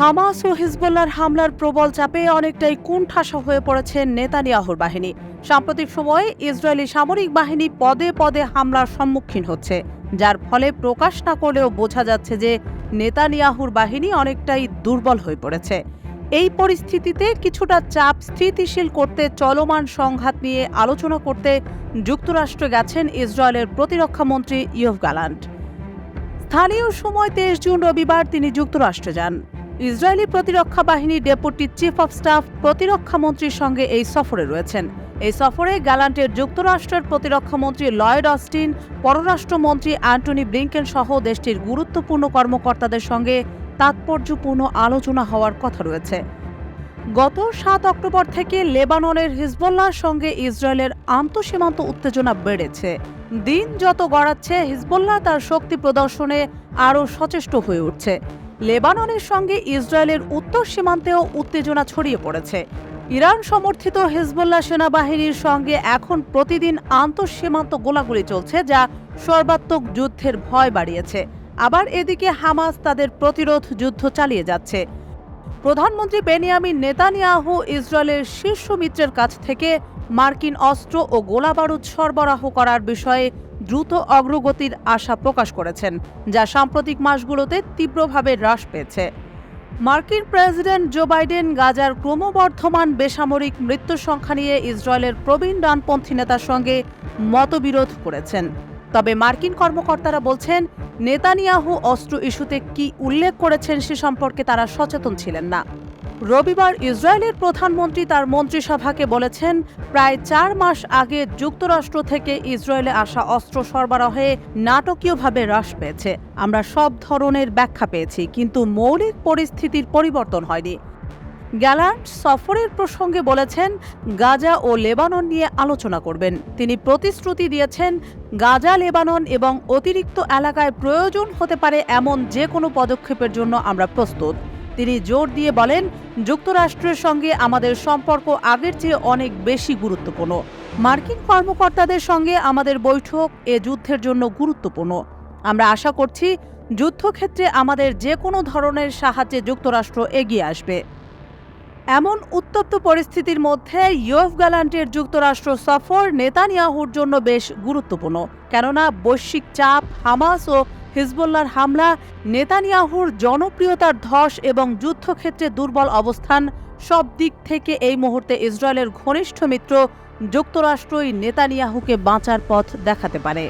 Hamas ও হিজবুল্লাহর হামলার প্রবল চাপে অনেকটাই কোণঠাসা হয়ে পড়েছে নেতানিয়াহুর বাহিনী। সাম্প্রতিক সময়ে ইসরায়েলি সামরিক বাহিনী পদে পদে হামলার সম্মুখীন হচ্ছে, যার ফলে প্রকাশ না করলেও বোঝা যাচ্ছে যে নেতানিয়াহুর বাহিনী অনেকটাই দুর্বল হয়ে পড়েছে। এই পরিস্থিতিতে কিছুটা চাপ স্থিতিশীল করতে চলমান সংঘাত নিয়ে আলোচনা করতে যুক্তরাষ্ট্র গেছেন ইসরায়েলের প্রতিরক্ষামন্ত্রী ইয়োভ গ্যালান্ট। স্থানীয় সময় 23 জুন রবিবার তিনি যুক্তরাষ্ট্রে যান। ইসরায়েলি প্রতিরক্ষা বাহিনীর ডেপুটি চিফ অব স্টাফ প্রতিরক্ষামন্ত্রীর সঙ্গে এই সফরে রয়েছেন। এই সফরে গ্যালান্টের যুক্তরাষ্ট্রের প্রতিরক্ষামন্ত্রী লয়েড অস্টিন, পররাষ্ট্রমন্ত্রী অ্যান্টনি ব্লিংকেন সহ দেশটির গুরুত্বপূর্ণ কর্মকর্তাদের সঙ্গে তাৎপর্যপূর্ণ আলোচনা হওয়ার কথা রয়েছে। গত 7 অক্টোবর থেকে লেবাননের হিজবুল্লাহর সঙ্গে ইসরায়েলের আন্তঃসীমান্ত উত্তেজনা বেড়েছে। দিন যত গড়াচ্ছে হিজবুল্লাহ তার শক্তি প্রদর্শনে আরও সচেষ্ট হয়ে উঠছে। লেবাননের সঙ্গে ইসরায়েলের উত্তর সীমান্তেও উত্তেজনা ছড়িয়ে পড়েছে। ইরান সমর্থিত হিজবুল্লাহ সেনাবাহিনীর সঙ্গে এখন প্রতিদিন আন্তঃসীমান্ত গোলাগুলি চলছে, যা সর্বাত্মক যুদ্ধের ভয় বাড়িয়েছে। আবার এদিকে হামাস তাদের প্রতিরোধ যুদ্ধ চালিয়ে যাচ্ছে। প্রধানমন্ত্রী বেনিয়ামিন নেতানিয়াহু ইসরায়েলের শীর্ষ মিত্রের কাছ থেকে মার্কিন অস্ত্র ও গোলাবারুদ সরবরাহ করার বিষয়ে দ্রুত অগ্রগতির আশা প্রকাশ করেছেন, যা সাম্প্রতিক মাসগুলোতে তীব্রভাবে হ্রাস পেয়েছে। মার্কিন প্রেসিডেন্ট জো বাইডেন গাজার ক্রমবর্ধমান বেসামরিক মৃত্যুর সংখ্যা নিয়ে ইসরায়েলের প্রবীণ ডানপন্থী নেতার সঙ্গে মতবিরোধ করেছেন। তবে মার্কিন কর্মকর্তারা বলছেন, নেতানিয়াহু অস্ত্র ইস্যুতে কি উল্লেখ করেছেন সে সম্পর্কে তারা সচেতন ছিলেন না। রবিবার ইসরায়েলের প্রধানমন্ত্রী তার মন্ত্রিসভাকে বলেছেন, প্রায় 4 মাস আগে যুক্তরাষ্ট্র থেকে ইসরায়েলে আসা অস্ত্র সরবরাহে নাটকীয়ভাবে হ্রাস পেয়েছে। আমরা সব ধরনের ব্যাখ্যা পেয়েছি, কিন্তু মৌলিক পরিস্থিতির পরিবর্তন হয়নি। গ্যালান্ট সফরের প্রসঙ্গে বলেছেন, গাজা ও লেবানন নিয়ে আলোচনা করবেন। তিনি প্রতিশ্রুতি দিয়েছেন, গাজা, লেবানন এবং অতিরিক্ত এলাকায় প্রয়োজন হতে পারে এমন যে কোনো পদক্ষেপের জন্য আমরা প্রস্তুত। তিনি জোর দিয়ে বলেন, যুক্তরাষ্ট্রের সঙ্গে আমাদের সম্পর্ক আগের চেয়ে অনেক বেশি গুরুত্বপূর্ণ। মার্কিন কর্মকর্তাদের সঙ্গে আমাদের বৈঠক এ যুদ্ধের জন্য গুরুত্বপূর্ণ। আমরা আশা করছি যুদ্ধক্ষেত্রে আমাদের যে কোনো ধরনের সাহায্যে যুক্তরাষ্ট্র এগিয়ে আসবে। এমন উত্তপ্ত পরিস্থিতির মধ্যে ইয়োভ গ্যালান্টের যুক্তরাষ্ট্র সফর নেতানিয়াহুর জন্য বেশ গুরুত্বপূর্ণ, কেননা বৈশ্বিক চাপ, হামাস ও হিজবুল্লাহর হামলা, নেতানিয়াহুর জনপ্রিয়তার ধস এবং যুদ্ধক্ষেত্রে দুর্বল অবস্থান, সব দিক থেকে এই মুহূর্তে ইসরায়েলের ঘনিষ্ঠ মিত্র যুক্তরাষ্ট্রই নেতানিয়াহুকে বাঁচার পথ দেখাতে পারে।